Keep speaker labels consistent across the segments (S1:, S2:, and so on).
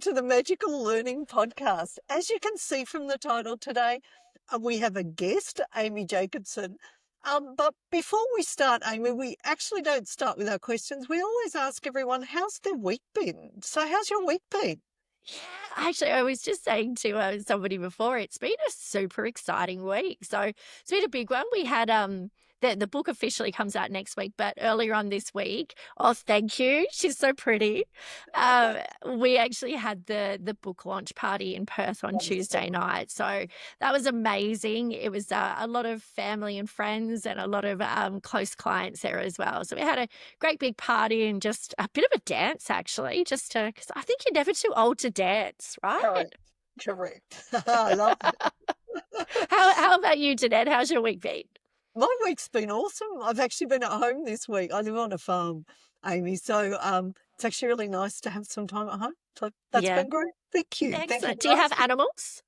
S1: to the Magical Learning Podcast. As you can see from the title today, we have a guest, Amy Jacobson. But before we start, Amy, we actually don't start with our questions. We always ask everyone, how's their week been? So how's your week been?
S2: Yeah, actually, I was just saying to somebody before, it's been a super exciting week. So it's been a big one. We had the book officially comes out next week, but earlier on this week, oh, thank you, she's so pretty. Um, we actually had the book launch party in Perth on Tuesday
S1: Wonderful.
S2: night, so that was amazing. It was a lot of family and friends and a lot of close clients there as well. So we had a great big party and just a bit of a dance actually, just to because I think you're never too old to dance, right?
S1: Correct. Correct. I love it.
S2: How about you, Jeanette? How's your week been?
S1: My week's been awesome. I've actually been at home this week. I live on a farm, Amy. So it's actually really nice to have some time at home. So that's
S2: Yeah,
S1: been great. Thank you. Thank you
S2: excellent. Do
S1: for
S2: you have
S1: asking.
S2: animals?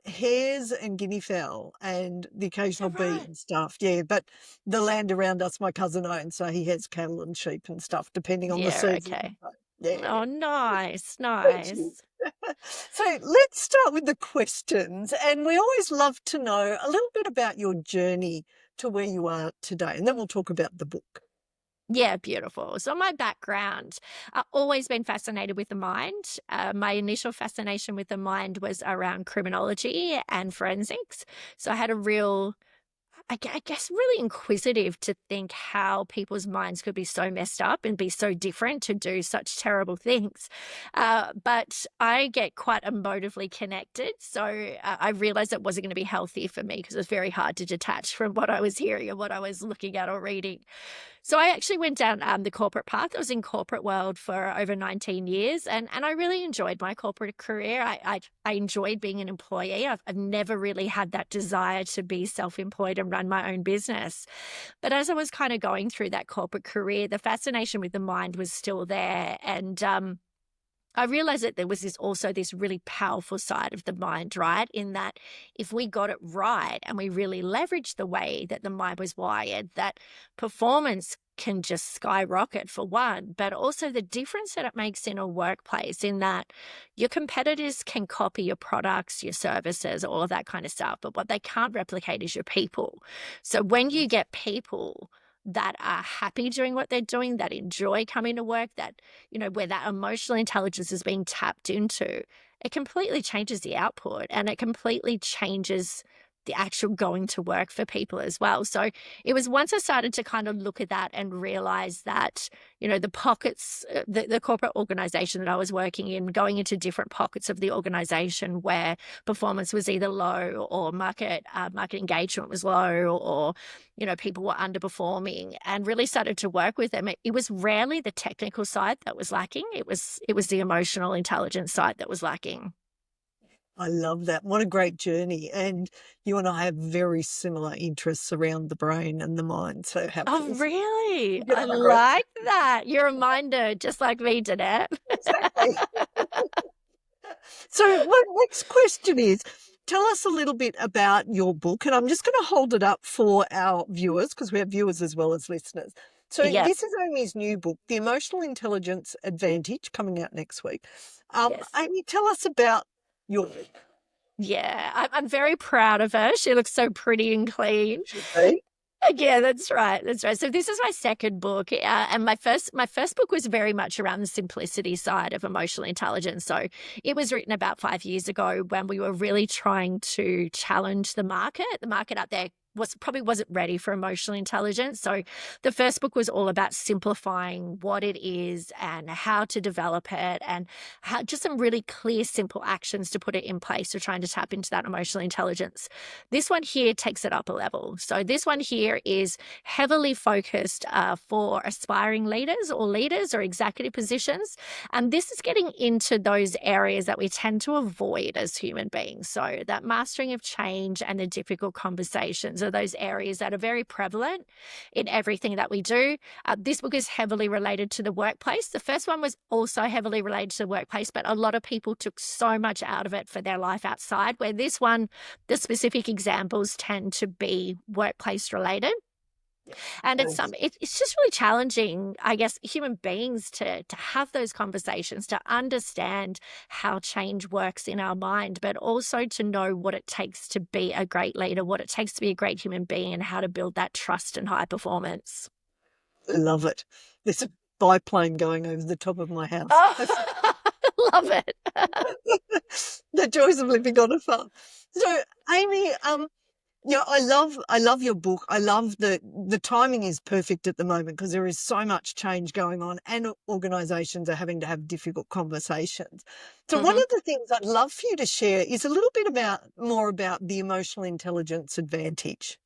S1: Hares and guinea fowl and the
S2: Is
S1: occasional
S2: that
S1: bee
S2: right?
S1: and stuff. Yeah, but the land around us, my cousin owns, so he has cattle and sheep and stuff, depending on the
S2: Yeah,
S1: season.
S2: okay.
S1: So, yeah,
S2: Oh, nice,
S1: thank you.
S2: nice.
S1: So let's start with the questions, and we always love to know a little bit about your journey to where you are today, and then we'll talk about the book.
S2: Yeah, beautiful. So my background, I've always been fascinated with the mind. My initial fascination with the mind was around criminology and forensics. So I had a real I guess really inquisitive to think how people's minds could be so messed up and be so different to do such terrible things. But I get quite emotively connected. So I realized it wasn't going to be healthy for me because it was very hard to detach from what I was hearing and what I was looking at or reading. So I actually went down the corporate path. I was in corporate world for over 19 years, and I really enjoyed my corporate career. I enjoyed being an employee. I've never really had that desire to be self-employed and run my own business. But as I was kind of going through that corporate career, the fascination with the mind was still there. And I realized that there was this really powerful side of the mind, right? In that if we got it right and we really leveraged the way that the mind was wired, that performance can just skyrocket for one, but also the difference that it makes in a workplace in that your competitors can copy your products, your services, all of that kind of stuff. But what they can't replicate is your people. So when you get people that are happy doing what they're doing, that enjoy coming to work, that where that emotional intelligence is being tapped into, it completely changes the output and it completely changes the actual going to work for people as well. So it was once I started to kind of look at that and realize that, the pockets, the corporate organization that I was working in, going into different pockets of the organization where performance was either low or market engagement was low or, people were underperforming and really started to work with them. It was rarely the technical side that was lacking. It was the emotional intelligence side that was lacking.
S1: I love that. What a great journey. And you and I have very similar interests around the brain and the mind. So how
S2: Oh,
S1: cool.
S2: really?
S1: We get
S2: I
S1: on a great
S2: like that. You're a minder, just like me, Danette.
S1: exactly. So my next question is, tell us a little bit about your book. And I'm just going to hold it up for our viewers because we have viewers as well as listeners. So
S2: Yep.
S1: this is Amy's new book, The Emotional Intelligence Advantage, coming out next week.
S2: Yes.
S1: Amy, tell us about your book.
S2: Yeah, I'm very proud of her. She looks so pretty and clean.
S1: Should be.
S2: Yeah, that's right. That's right. So this is my second book, and my first book was very much around the simplicity side of emotional intelligence. So it was written about 5 years ago when we were really trying to challenge the market. The market out there wasn't ready for emotional intelligence. So the first book was all about simplifying what it is and how to develop it and how just some really clear, simple actions to put it in place for trying to tap into that emotional intelligence. This one here takes it up a level. So this one here is heavily focused for aspiring leaders or executive positions. And this is getting into those areas that we tend to avoid as human beings. So that mastering of change and the difficult conversations are those areas that are very prevalent in everything that we do. This book is heavily related to the workplace. The first one was also heavily related to the workplace, but a lot of people took so much out of it for their life outside, where this one, the specific examples tend to be workplace related.
S1: Yeah.
S2: And
S1: Thanks.
S2: it's just really challenging, I guess, human beings to have those conversations, to understand how change works in our mind, but also to know what it takes to be a great leader, what it takes to be a great human being, and how to build that trust and high performance.
S1: Love it. There's a biplane going over the top of my house.
S2: Oh, love it.
S1: The joys of living on a farm. So, Amy, yeah, I love your book. I love the timing is perfect at the moment because there is so much change going on and organisations are having to have difficult conversations. So one
S2: Mhm.
S1: of the things I'd love for you to share is a little bit about more about the emotional intelligence advantage.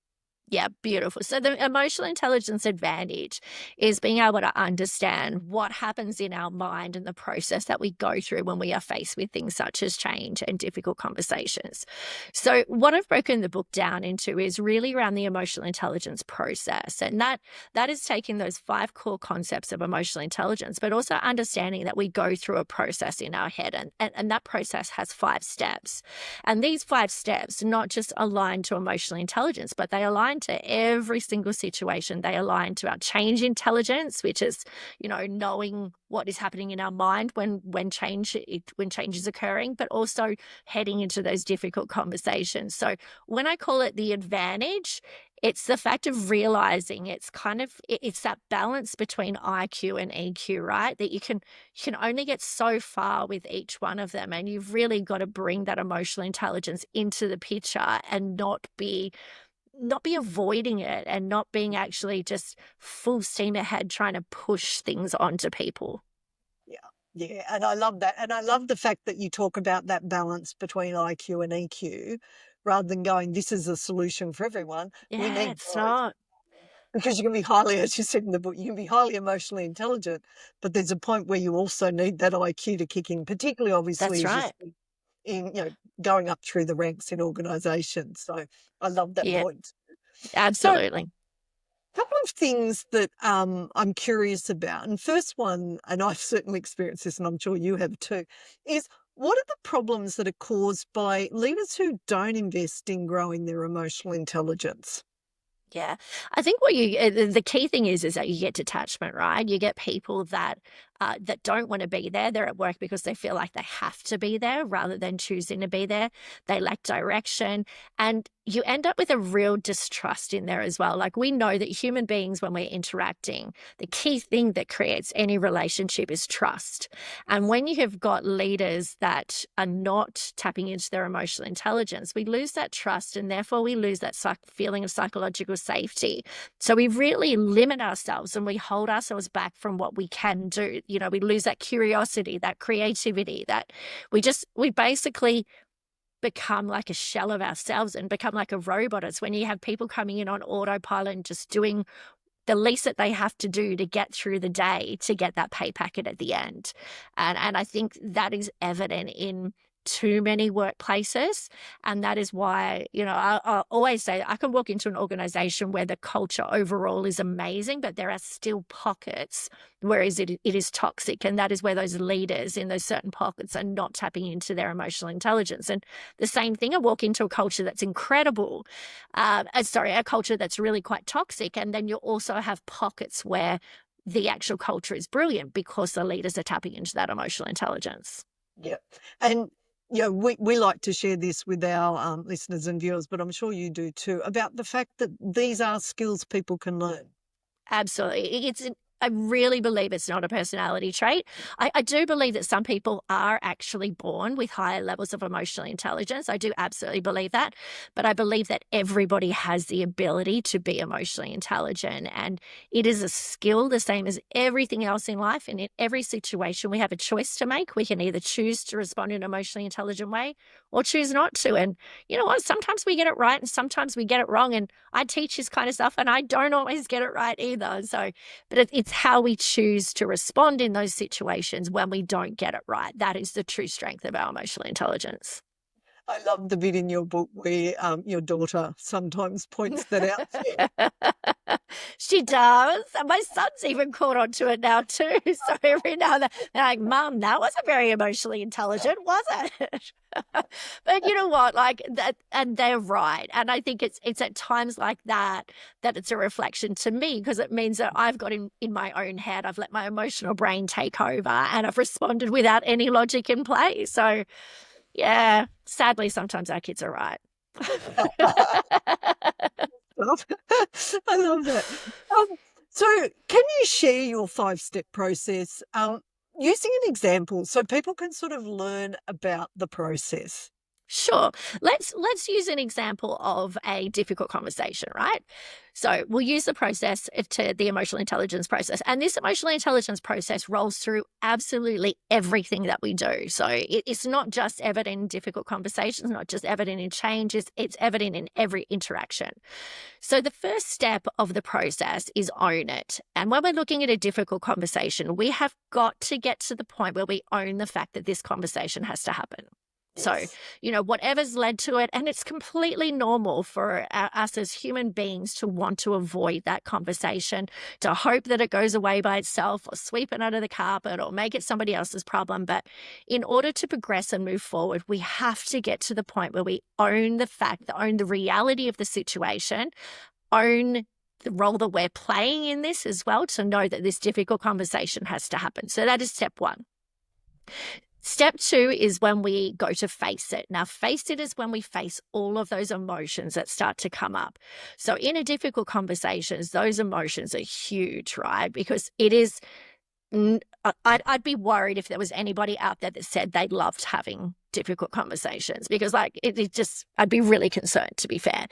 S2: Yeah, beautiful. So the emotional intelligence advantage is being able to understand what happens in our mind and the process that we go through when we are faced with things such as change and difficult conversations. So what I've broken the book down into is really around the emotional intelligence process. And that is taking those five core concepts of emotional intelligence, but also understanding that we go through a process in our head and that process has 5 steps. And these 5 steps not just align to emotional intelligence, but they align to every single situation. They align to our change intelligence, which is, knowing what is happening in our mind when change is occurring, but also heading into those difficult conversations. So when I call it the advantage, it's the fact of realizing it's that balance between IQ and EQ, right? That you can only get so far with each one of them. And you've really got to bring that emotional intelligence into the picture and not be avoiding it and not being actually just full steam ahead trying to push things onto people.
S1: Yeah. Yeah, and I love that. And I love the fact that you talk about that balance between IQ and EQ rather than going, this is a solution for everyone. We
S2: Yeah,
S1: need
S2: it's
S1: both.
S2: not.
S1: Because you can be highly, as you said in the book, you can be highly emotionally intelligent, but there's a point where you also need that IQ to kick in, particularly obviously
S2: That's
S1: as you
S2: right.
S1: speak in, going up through the ranks in organisations. So I love that
S2: Yeah,
S1: point. So a
S2: absolutely.
S1: couple of things that I'm curious about. And first one, and I've certainly experienced this, and I'm sure you have too, is what are the problems that are caused by leaders who don't invest in growing their emotional intelligence?
S2: Yeah. I think the key thing is that you get detachment, right? You get people that don't want to be there. They're at work because they feel like they have to be there rather than choosing to be there. They lack direction, and you end up with a real distrust in there as well. Like we know that human beings, when we're interacting, the key thing that creates any relationship is trust. And when you have got leaders that are not tapping into their emotional intelligence, we lose that trust and therefore we lose that feeling of psychological safety. So we really limit ourselves and we hold ourselves back from what we can do. We lose that curiosity, that creativity, that we basically become like a shell of ourselves and become like a robot. It's when you have people coming in on autopilot and just doing the least that they have to do to get through the day to get that pay packet at the end. And I think that is evident in too many workplaces. And that is why, I always say I can walk into an organization where the culture overall is amazing, but there are still pockets whereas it is toxic. And that is where those leaders in those certain pockets are not tapping into their emotional intelligence. And the same thing, I walk into a culture that's incredible, a culture that's really quite toxic. And then you also have pockets where the actual culture is brilliant because the leaders are tapping into that emotional intelligence.
S1: Yeah. And we like to share this with our listeners and viewers, but I'm sure you do too, about the fact that these are skills people can learn.
S2: Absolutely. I really believe it's not a personality trait. I do believe that some people are actually born with higher levels of emotional intelligence. I do absolutely believe that. But I believe that everybody has the ability to be emotionally intelligent. And it is a skill, the same as everything else in life. And in every situation, we have a choice to make. We can either choose to respond in an emotionally intelligent way or choose not to. And you know what? Sometimes we get it right and sometimes we get it wrong. And I teach this kind of stuff and I don't always get it right either. So, but it's how we choose to respond in those situations when we don't get it right. That is the true strength of our emotional intelligence.
S1: I love the bit in your book where your daughter sometimes points that out to you.
S2: She does. And my son's even caught on to it now too. So every now and then they're like, Mum, that wasn't very emotionally intelligent, was it? But you know what? Like that, and they're right. And I think it's at times like that that it's a reflection to me, because it means that I've got in my own head, I've let my emotional brain take over and I've responded without any logic in play. So yeah, sadly, sometimes our kids are right.
S1: I love that. Um, so, can you share your 5-step process using an example so people can sort of learn about the process?
S2: Sure. Let's use an example of a difficult conversation, right? So we'll use the process to the emotional intelligence process. And this emotional intelligence process rolls through absolutely everything that we do. So it's not just evident in difficult conversations, not just evident in changes, it's evident in every interaction. So the first step of the process is own it. And when we're looking at a difficult conversation, we have got to get to the point where we own the fact that this conversation has to happen. So,
S1: Yes.
S2: whatever's led to it, and it's completely normal for us as human beings to want to avoid that conversation, to hope that it goes away by itself or sweep it under the carpet or make it somebody else's problem. But in order to progress and move forward, we have to get to the point where we own the fact, own the reality of the situation, own the role that we're playing in this as well, to know that this difficult conversation has to happen. So that is step one. Step two is when we go to face it. Now, face it is when we face all of those emotions that start to come up. So in a difficult conversations, those emotions are huge, right? Because it is, I'd be worried if there was anybody out there that said they loved having difficult conversations, because like it just, I'd be really concerned, to be fair.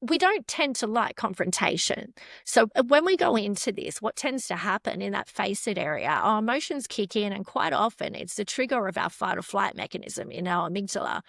S2: We don't tend to like confrontation. So when we go into this, what tends to happen in that face it area, our emotions kick in, and quite often it's the trigger of our fight or flight mechanism in our amygdala.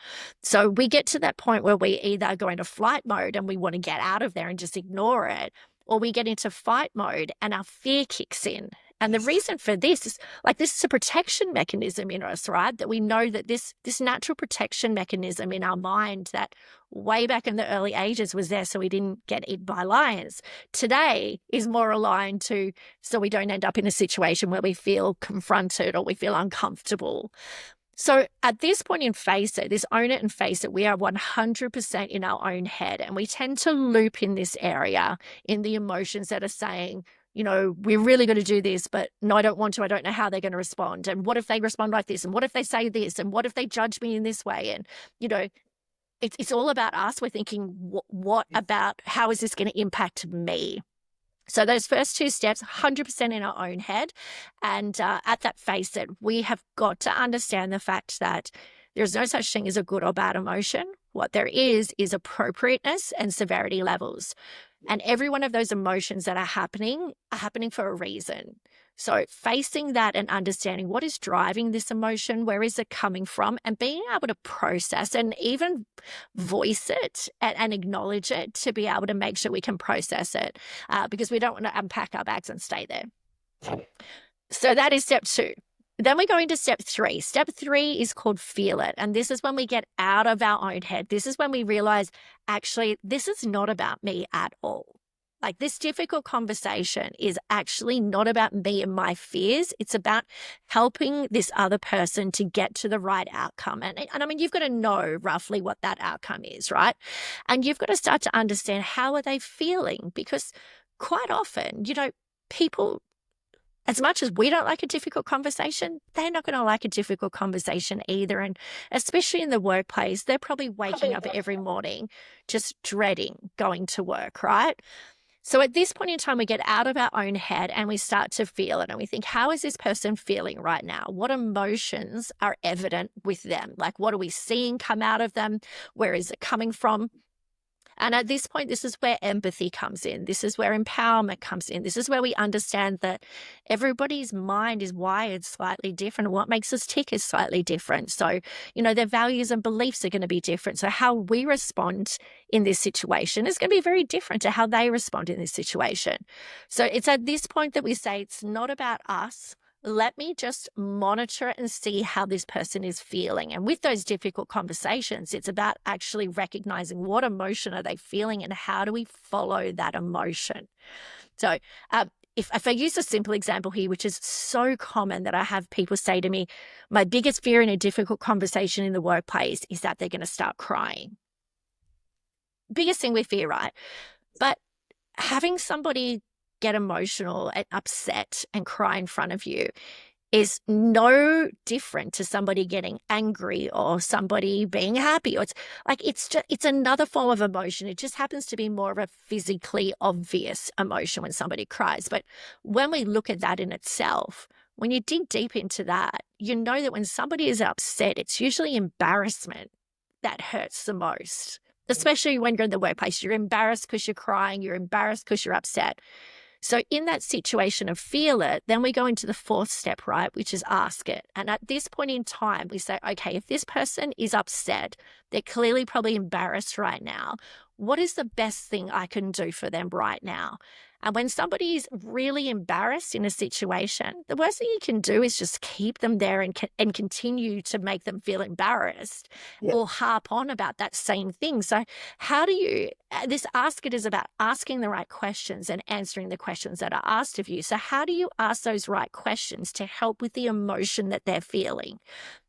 S2: So we get to that point where we either go into flight mode and we want to get out of there and just ignore it, or we get into fight mode and our fear kicks in. And the reason for this is this is a protection mechanism in us, right? That we know that this natural protection mechanism in our mind that way back in the early ages was there so we didn't get eaten by lions. Today is more aligned to so we don't end up in a situation where we feel confronted or we feel uncomfortable. So at this point in face it, this own it and face it, we are 100% in our own head, and we tend to loop in this area in the emotions that are saying, we're really going to do this, but no, I don't want to. I don't know how they're going to respond. And what if they respond like this? And what if they say this? And what if they judge me in this way? And, it's all about us. We're thinking, what about how is this going to impact me? So those first two steps, 100% in our own head. And at that face it, we have got to understand the fact that there's no such thing as a good or bad emotion. What there is appropriateness and severity levels. And every one of those emotions that are happening for a reason. So facing that and understanding what is driving this emotion, where is it coming from, and being able to process and even voice it and acknowledge it to be able to make sure we can process it, because we don't want to unpack our bags and stay there. So that is step two. Then we go into step three. Step three is called feel it. And this is when we get out of our own head. This is when we realize, actually, this is not about me at all. Like this difficult conversation is actually not about me and my fears. It's about helping this other person to get to the right outcome. And I mean, you've got to know roughly what that outcome is, right? And you've got to start to understand, how are they feeling? Because quite often, people, as much as we don't like a difficult conversation, they're not going to like a difficult conversation either. And especially in the workplace, they're probably waking up every morning just dreading going to work, right? So at this point in time, we get out of our own head and we start to feel it. And we think, how is this person feeling right now? What emotions are evident with them? Like, what are we seeing come out of them? Where is it coming from? And at this point, this is where empathy comes in. This is where empowerment comes in. This is where we understand that everybody's mind is wired slightly different. What makes us tick is slightly different. So, their values and beliefs are going to be different. So how we respond in this situation is going to be very different to how they respond in this situation. So it's at this point that we say it's not about us. let me just monitor and see how this person is feeling. And with those difficult conversations, it's about actually recognizing what emotion are they feeling and how do we follow that emotion. So if I use a simple example here, which is so common that I have people say to me, my biggest fear in a difficult conversation in the workplace is that they're going to start crying. Biggest thing we fear, right? But having somebody get emotional and upset and cry in front of you is no different to somebody getting angry or somebody being happy. Or it's another form of emotion. It just happens to be more of a physically obvious emotion when somebody cries. But when we look at that in itself, when you dig deep into that, you know that when somebody is upset, it's usually embarrassment that hurts the most. Especially when you're in the workplace, you're embarrassed because you're crying, you're embarrassed because you're upset. So in that situation of feel it, then we go into the fourth step, right, which is ask it. And at this point in time, we say, okay, if this person is upset, they're clearly probably embarrassed right now. What is the best thing I can do for them right now? And when somebody is really embarrassed in a situation, the worst thing you can do is just keep them there and continue to make them feel embarrassed
S1: Yeah.
S2: or harp on about that same thing. So how do you, this ask it is about asking the right questions and answering the questions that are asked of you. So how do you ask those right questions to help with the emotion that they're feeling?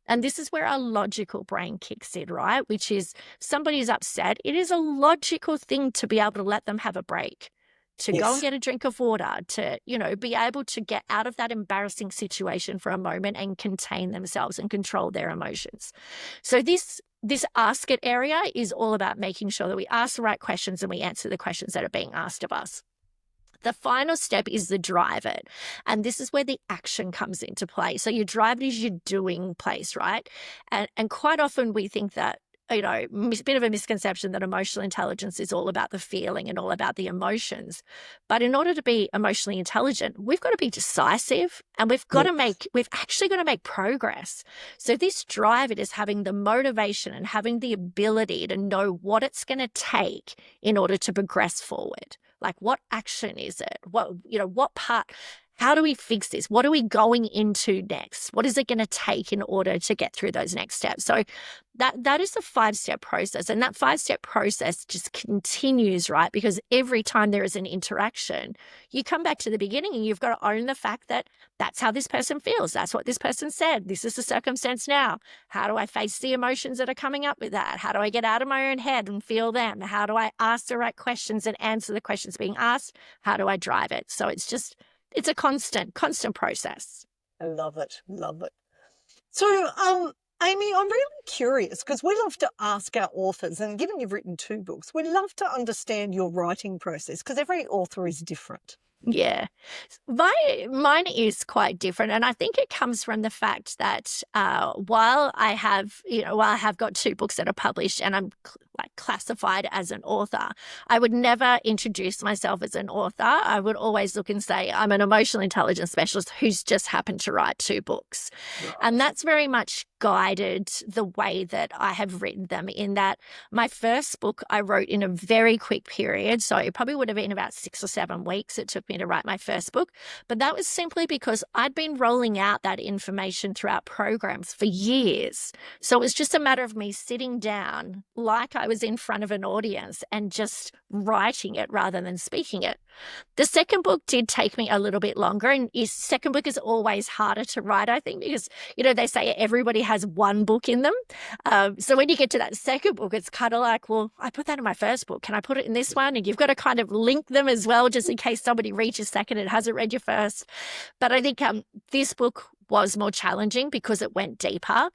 S2: And this is where our logical brain kicks in, right? Which is somebody is upset. It is a logical thing to be able to let them have a break, to go and
S1: Yes.
S2: get a drink of water, to, be able to get out of that embarrassing situation for a moment and contain themselves and control their emotions. So this ask it area is all about making sure that we ask the right questions and we answer the questions that are being asked of us. The final step is the drive it. And this is where the action comes into play. So your drive it is your doing place, right? And quite often we think that, bit of a misconception that emotional intelligence is all about the feeling and all about the emotions. But in order to be emotionally intelligent, we've got to be decisive and we've actually got to make progress. So this drive it is having the motivation and having the ability to know what it's going to take in order to progress forward. Like, what action is it? What part? How do we fix this? What are we going into next? What is it going to take in order to get through those next steps? So that is the 5-step process. And that 5-step process just continues, right? Because every time there is an interaction, you come back to the beginning and you've got to own the fact that that's how this person feels. That's what this person said. This is the circumstance now. How do I face the emotions that are coming up with that? How do I get out of my own head and feel them? How do I ask the right questions and answer the questions being asked? How do I drive it? So it's a constant process.
S1: I love it. Love it. So, Amy, I'm really curious because we love to ask our authors, and given you've written 2 books, we love to understand your writing process because every author is different.
S2: Yeah. Mine is quite different. And I think it comes from the fact that while I have got 2 books that are published and I'm classified as an author, I would never introduce myself as an author. I would always look and say, I'm an emotional intelligence specialist who's just happened to write 2 books.
S1: Right.
S2: And that's very much guided the way that I have written them, in that my first book I wrote in a very quick period. So it probably would have been about 6 or 7 weeks it took me to write my first book. But that was simply because I'd been rolling out that information throughout programs for years. So it was just a matter of me sitting down like I was in front of an audience and just writing it rather than speaking it. The second book did take me a little bit longer, and your second book is always harder to write, I think, because, they say everybody has one book in them. So when you get to that second book, it's kind of like, well, I put that in my first book. Can I put it in this one? And you've got to kind of link them as well, just in case somebody reads your second and hasn't read your first. But I think this book was more challenging because it went deeper.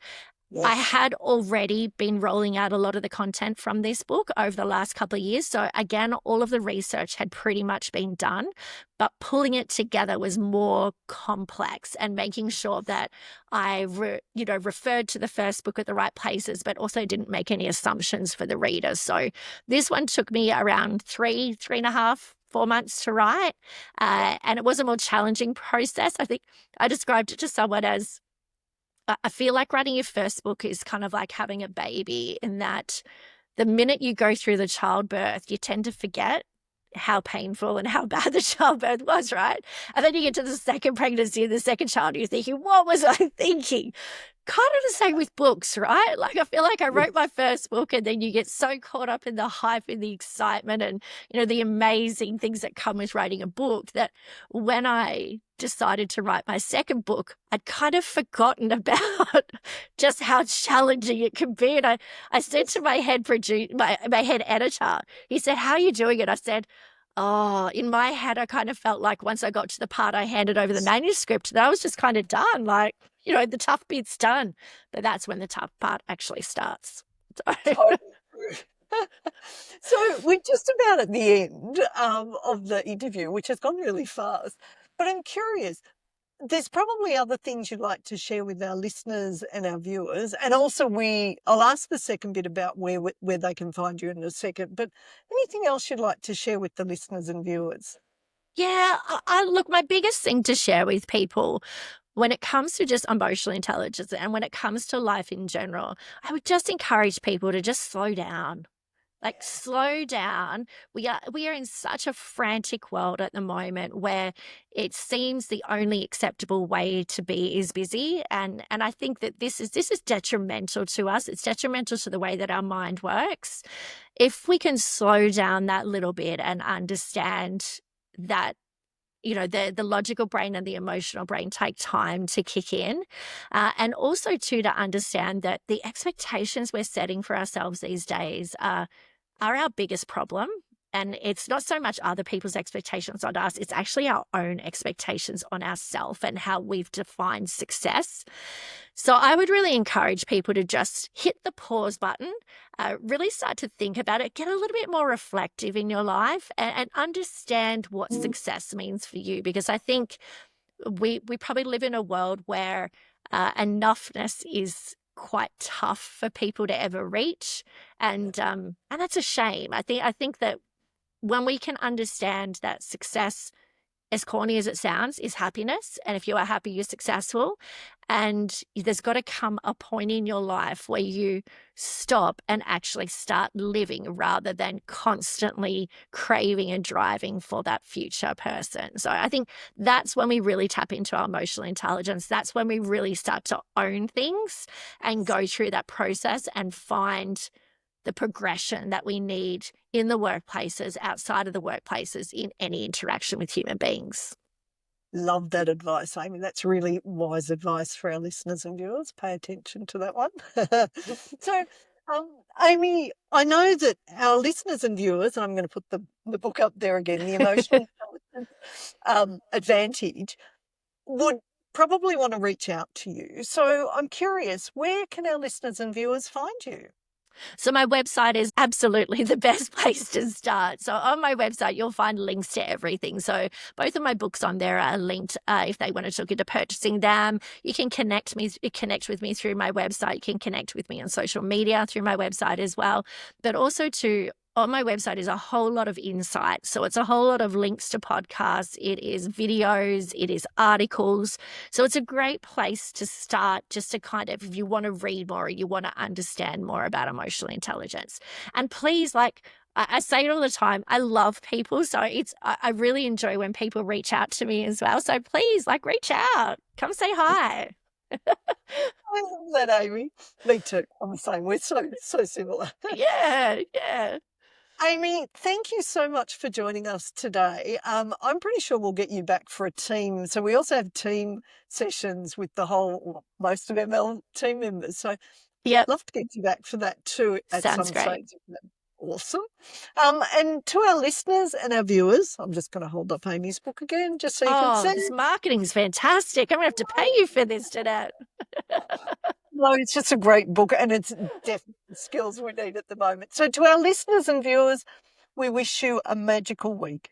S1: Yes.
S2: I had already been rolling out a lot of the content from this book over the last couple of years. So again, all of the research had pretty much been done, but pulling it together was more complex and making sure that I, referred to the first book at the right places, but also didn't make any assumptions for the reader. So this one took me around 3.5, 4 months to write. And it was a more challenging process. I think I described it to someone as, I feel like writing your first book is kind of like having a baby, in that the minute you go through the childbirth, you tend to forget how painful and how bad the childbirth was, right? And then you get to the second pregnancy and the second child, and you're thinking, what was I thinking? Kind of the same with books, right? Like, I feel like I wrote my first book, and then you get so caught up in the hype and the excitement and, the amazing things that come with writing a book, that when I decided to write my second book, I'd kind of forgotten about just how challenging it can be. And I said to my my head editor, he said, "How are you doing it?" I said, "Oh, in my head, I kind of felt like once I got to the part I handed over the manuscript, that I was just kind of done. Like, the tough bit's done." But that's when the tough part actually starts. So,
S1: Totally true. So we're just about at the end of the interview, which has gone really fast. But I'm curious, there's probably other things you'd like to share with our listeners and our viewers. And also I'll ask the second bit about where they can find you in a second. But anything else you'd like to share with the listeners and viewers?
S2: yeah, look, my biggest thing to share with people when it comes to just emotional intelligence and when it comes to life in general, I would just encourage people to just slow down. Like, slow down. We are in such a frantic world at the moment where it seems the only acceptable way to be is busy, and I think that this is detrimental to us. It's detrimental to the way that our mind works. If we can slow down that little bit and understand that, the logical brain and the emotional brain take time to kick in. And also, too, to understand that the expectations we're setting for ourselves these days are our biggest problem. And it's not so much other people's expectations on us, it's actually our own expectations on ourselves and how we've defined success. So I would really encourage people to just hit the pause button, really start to think about it, get a little bit more reflective in your life, and understand what success means for you. Because I think we probably live in a world where enoughness is quite tough for people to ever reach, and that's a shame. I think that when we can understand that success, as corny as it sounds, is happiness, and if you are happy, you're successful. And there's got to come a point in your life where you stop and actually start living rather than constantly craving and driving for that future person. So I think that's when we really tap into our emotional intelligence. That's when we really start to own things and go through that process and find the progression that we need in the workplaces, outside of the workplaces, in any interaction with human beings.
S1: Love that advice, Amy. That's really wise advice for our listeners and viewers. Pay attention to that one. So, Amy, I know that our listeners and viewers, and I'm going to put the book up there again, The Emotional Intelligence Advantage, would probably want to reach out to you. So I'm curious, where can our listeners and viewers find you?
S2: So my website is absolutely the best place to start. So on my website, you'll find links to everything. So both of my books on there are linked. If they want to look into purchasing them, you can connect with me through my website. You can connect with me on social media through my website as well. But also on my website is a whole lot of insight. So it's a whole lot of links to podcasts. It is videos. It is articles. So it's a great place to start, just to kind of, if you want to read more or you want to understand more about emotional intelligence. And please, like I say it all the time, I love people. So I really enjoy when people reach out to me as well. So please, reach out. Come say hi.
S1: I love that, Amy. Me too. I'm the same. We're so similar.
S2: Yeah, yeah.
S1: Amy, thank you so much for joining us today. I'm pretty sure we'll get you back for a team. So we also have team sessions with most of ML team members. So
S2: Yep.
S1: love to get you back for that too at some
S2: Sounds great.
S1: stage. Awesome. And to our listeners and our viewers, I'm just going to hold up Amy's book again, just so you can
S2: Oh,
S1: see.
S2: this marketing is fantastic. I'm going to have to pay you for this today.
S1: No, it's just a great book, and it's definitely the skills we need at the moment. So to our listeners and viewers, we wish you a magical week.